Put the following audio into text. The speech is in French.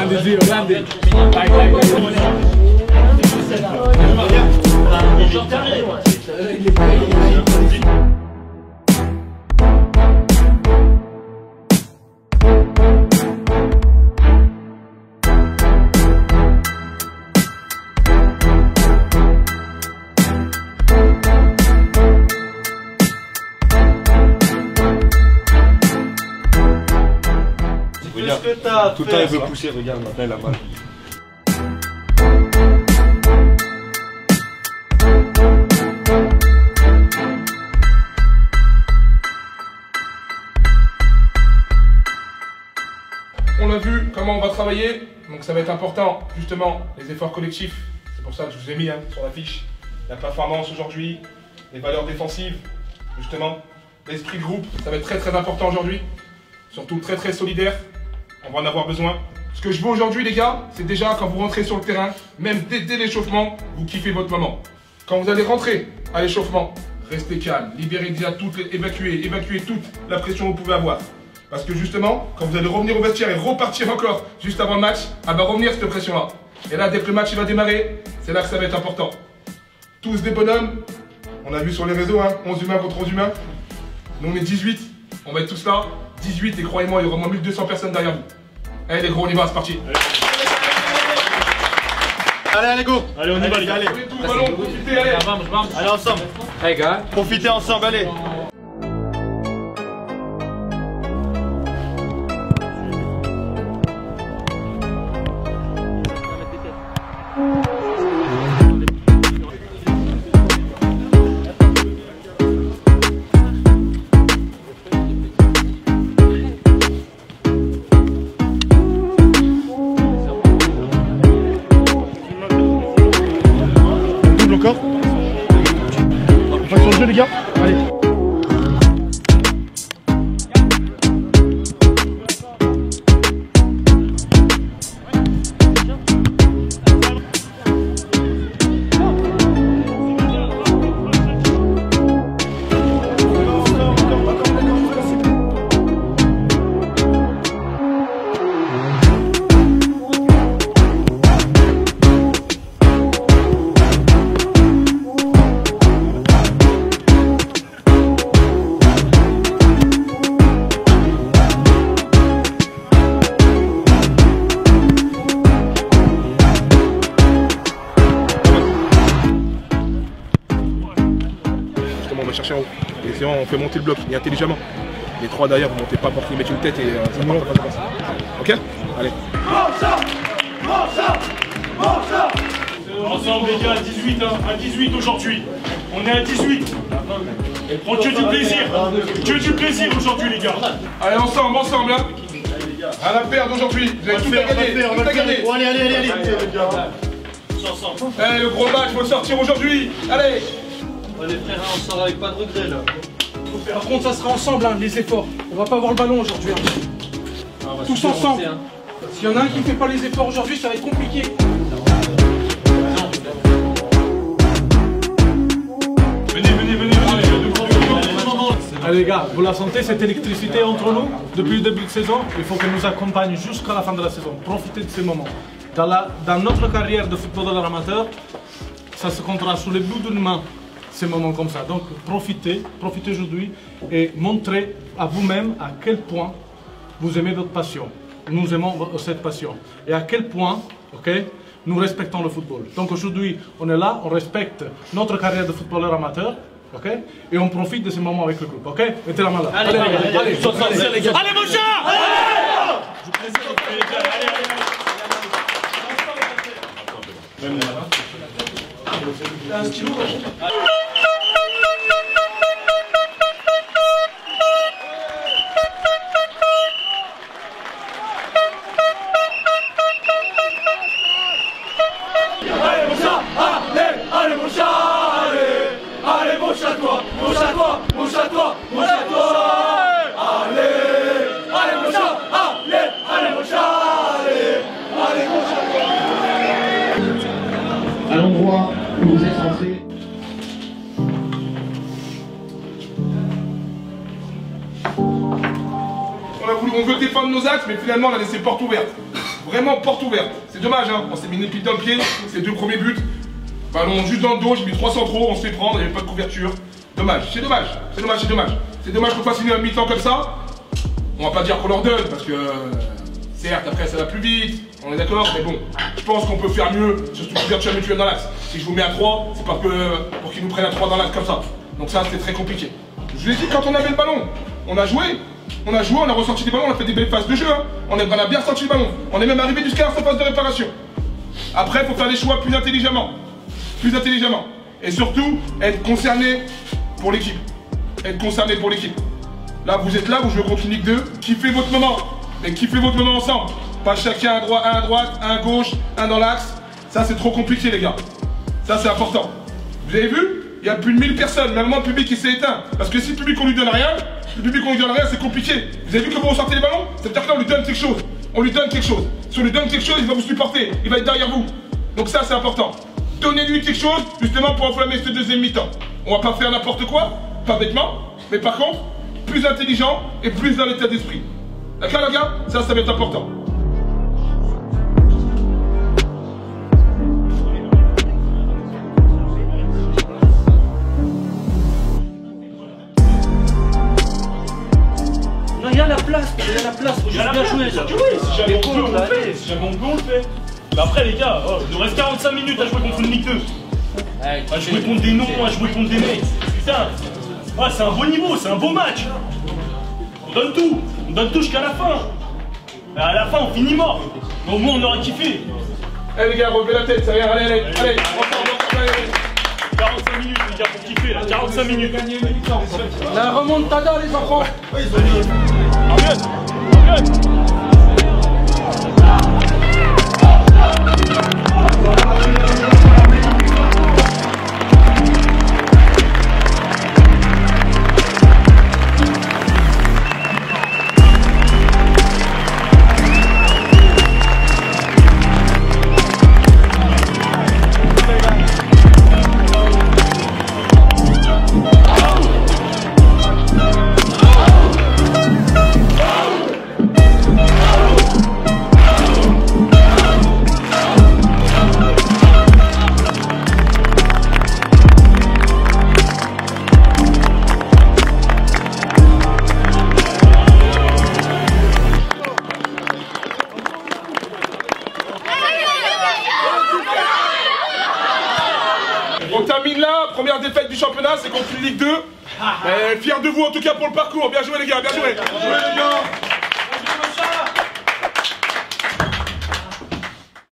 Grande zio, grande. Vai, vai, vai. Regarde, tout le temps il veut pousser, regarde maintenant il a mal. On a vu comment on va travailler, donc ça va être important, justement, les efforts collectifs. C'est pour ça que je vous ai mis sur la fiche la performance aujourd'hui, les valeurs défensives, justement, l'esprit de groupe, ça va être très très important aujourd'hui, surtout très très solidaire, on va en avoir besoin. Ce que je veux aujourd'hui les gars, c'est déjà quand vous rentrez sur le terrain, même dès l'échauffement, vous kiffez votre moment. Quand vous allez rentrer à l'échauffement, restez calme, libérez déjà évacuez toute la pression que vous pouvez avoir. Parce que justement, quand vous allez revenir au vestiaire et repartir encore juste avant le match, elle va revenir cette pression-là. Et là, dès que le match il va démarrer, c'est là que ça va être important. Tous des bonhommes, on a vu sur les réseaux, 11 humains contre 11 humains. Nous on est 18, on va être tous là, 18 et croyez-moi, il y aura au moins 1200 personnes derrière vous. Allez les gros, on y va, c'est parti. Allez go. Allez on y va les gars, allez. Tout ballon, profitez, allez. Allez ensemble. Allez gars. Profitez ensemble, allez. Encore. On passe sur le jeu les gars. Allez. On va chercher en haut. Et c'est bon, on fait monter le bloc, et intelligemment. Les trois derrière, vous montez pas pour qu'ils mettent une tête et ça part pas comme ça. Ok? Allez. Ensemble les gars, à 18, à 18 aujourd'hui. On est à 18. On que du plaisir. Que du plaisir aujourd'hui les gars. Allez, ensemble, hein. À la perdre aujourd'hui. Vous avez tout à gagner. Tout à gagner. Allez. Allez, le gros match, faut sortir aujourd'hui. Allez. Les frères, on sort avec pas de regret là. Par contre, ça sera ensemble, les efforts. On va pas avoir le ballon aujourd'hui. Tous ensemble. S'il y en a un qui ne fait pas les efforts aujourd'hui, ça va être compliqué. Venez. Allez les gars, vous la sentez cette électricité entre nous depuis le début de saison? Il faut qu'elle nous accompagne jusqu'à la fin de la saison. Profitez de ces moments. Dans notre carrière de footballeur amateur, ça se comptera sous les bouts d'une main. Ces moments comme ça. Donc profitez aujourd'hui et montrez à vous-même à quel point vous aimez votre passion. Nous aimons cette passion. Et à quel point, nous respectons le football. Donc aujourd'hui, on est là, on respecte notre carrière de footballeur amateur. Et on profite de ces moments avec le groupe. Mettez la main là. Allez Allez mon chat. Un stylo, à l'endroit où vous êtes rentré. On veut défendre nos axes, mais finalement on a laissé porte ouverte. vraiment porte ouverte. C'est dommage, hein. On s'est mis une épine dans le pied, c'est les 2 premiers buts. Ballon juste dans le dos, j'ai mis 300 trop, on se fait prendre, il n'y avait pas de couverture. Dommage, c'est dommage, c'est dommage, c'est dommage. C'est dommage qu'on fasse une mi-temps comme ça. On va pas dire qu'on leur donne, parce que certes, après ça va plus vite, on est d'accord, mais bon, je pense qu'on peut faire mieux sur cette couverture mutuelle dans l'axe. Si je vous mets à 3, c'est parce que pour qu'ils nous prennent à 3 dans l'axe comme ça. Donc ça, c'était très compliqué. Je vous l'ai dit, quand on avait le ballon, on a joué, on a ressenti des ballons, on a fait des belles phases de jeu, hein. On a bien senti le ballon. On est même arrivé jusqu'à la phase de réparation. Après, il faut faire des choix plus intelligemment. Plus intelligemment. Et surtout, être concerné pour l'équipe. Être concerné pour l'équipe. Là, vous êtes là, vous jouez contre une Ligue 2, kiffez votre moment. Et kiffez votre moment ensemble. Pas chacun un à droite, un à gauche, un dans l'axe. Ça, c'est trop compliqué, les gars. Ça, c'est important. Vous avez vu? Il y a plus de 1000 personnes, même le public qui s'est éteint. Parce que si le public on lui donne rien, c'est compliqué. Vous avez vu comment on sortait les ballons? Ça veut dire que là on lui donne quelque chose. On lui donne quelque chose. Si on lui donne quelque chose, il va vous supporter. Il va être derrière vous. Donc ça c'est important. Donnez-lui quelque chose justement pour enflammer ce deuxième mi-temps. On va pas faire n'importe quoi, pas bêtement, mais par contre, plus intelligent et plus dans l'état d'esprit. D'accord les gars? Ça va être important. Il y a la place, faut juste bien jouer là. Oui, si jamais on peut, on le fait. Si jamais on peut, on le fait. Mais après, les gars, il nous reste 45 minutes à jouer contre une Ligue 2. À jouer contre des noms, à jouer contre des mecs. Putain, c'est un beau niveau, c'est un beau match. On donne tout jusqu'à la fin. À la fin, on finit mort. Mais au moins, on aura kiffé. Eh les gars, relevez la tête, ça y est, allez. 45 minutes, les gars, pour kiffer là. 45 minutes. La remontada, les enfants. On termine là, première défaite du championnat, c'est contre une Ligue 2. Fier de vous en tout cas pour le parcours, bien joué les gars, bien joué. Bien joué les gars.